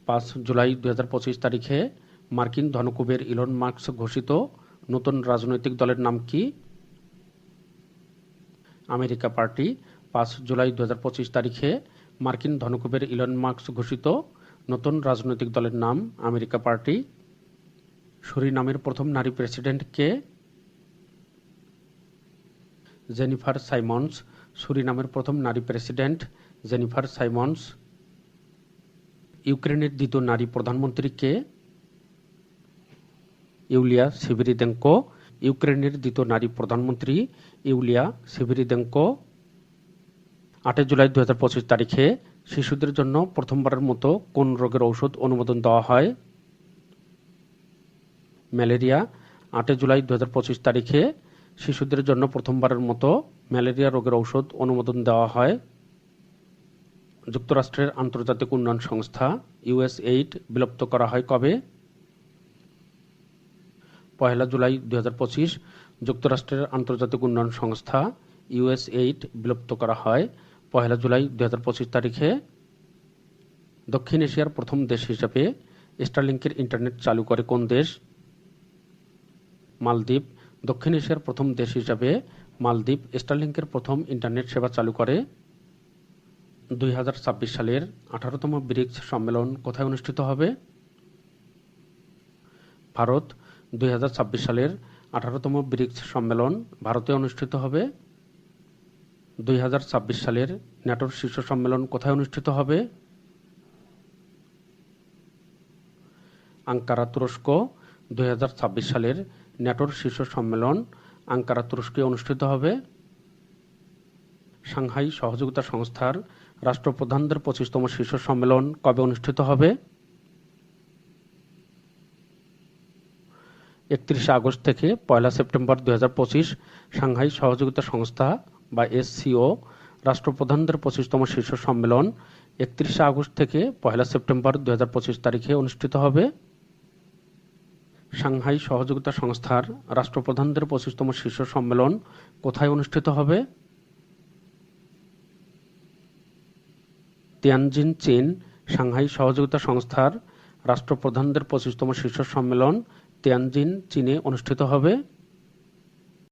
5 জুলাই 2025 তারিখে মার্কিন ধনকুবের Elon Musk ঘোষিত নতুন রাজনৈতিক দলের নাম কি? America party. 5 জুলাই 2025 তারিখে মার্কিন ধনকুবের ইলন মাস্ক ঘোষিত নতুন রাজনৈতিক দলের নাম আমেরিকা পার্টি। সুরিনামের প্রথম নারী প্রেসিডেন্ট কে? Jennifer Simons. সুরিনামের প্রথম নারী প্রেসিডেন্ট জেনিফার সাইমন্স। ইউক্রেনের দ্বিতীয় নারী প্রধানমন্ত্রী কে? ইউলিয়া সিভিরিদেঙ্কো। ইউক্রেনের দ্বিতীয় নারী প্রধানমন্ত্রী ইউলিয়া সিভিরিদেঙ্কো। 8 জুলাই 2025 তারিখে শিশুদের জন্য প্রথমবারের মতো কোন রোগের ঔষধ অনুমোদন দেওয়া হয়? ম্যালেরিয়া। 8 জুলাই 2025 তারিখে শিশুদের জন্য প্রথমবারের মতো ম্যালেরিয়া রোগের ঔষধ অনুমোদন দেওয়া হয়। যুক্তরাষ্ট্রের আন্তর্জাতিক উন্নয়ন সংস্থা USAID বিলুপ্ত করা হয় কবে? 1 জুলাই 2025 যুক্তরাষ্ট্রের আন্তর্জাতিক উন্নয়ন সংস্থা USAID বিলুপ্ত করা হয় 1 জুলাই 2025 তারিখে। দক্ষিণ এশিয়ার প্রথম দেশ হিসেবে স্টারলিংকের ইন্টারনেট চালু করে কোন দেশ? মালদ্বীপ। দক্ষিণ এশিয়ার প্রথম দেশ হিসেবে মালদ্বীপ স্টারলিংকের প্রথম ইন্টারনেট সেবা চালু করে। 2026 সালের 18তম ব্রিক্স সম্মেলন কোথায় অনুষ্ঠিত হবে? ভারত। 2026 সালের 18তম ব্রিক্স সম্মেলন ভারতে অনুষ্ঠিত হবে। 2026 সালের ন্যাটোর শীর্ষ সম্মেলন কোথায় অনুষ্ঠিত হবে? আঙ্কারা, তুরস্ক। 2026 সালের ন্যাটোর শীর্ষ সম্মেলন আঙ্কারা, তুরস্কে অনুষ্ঠিত হবে। সাংহাই সহযোগিতা সংস্থার রাষ্ট্রপ্রধানদের 25তম শীর্ষ সম্মেলন কবে অনুষ্ঠিত হবে? 31 আগস্ট থেকে 1 সেপ্টেম্বর 2025 সাংহাই সহযোগিতা সংস্থা বা SCO রাষ্ট্রপ্রধানদের 25তম শীর্ষ সম্মেলন 31 আগস্ট থেকে 1 সেপ্টেম্বর 2025 তারিখে অনুষ্ঠিত হবে। সাংহাই সহযোগিতা সংস্থার রাষ্ট্রপ্রধানদের 25তম শীর্ষ সম্মেলন কোথায় অনুষ্ঠিত হবে? তিয়ানজিন, চীন। সাংহাই সহযোগিতা সংস্থার রাষ্ট্রপ্রধানদের 25তম শীর্ষ সম্মেলন তিয়ানজিন, চীনে অনুষ্ঠিত হবে।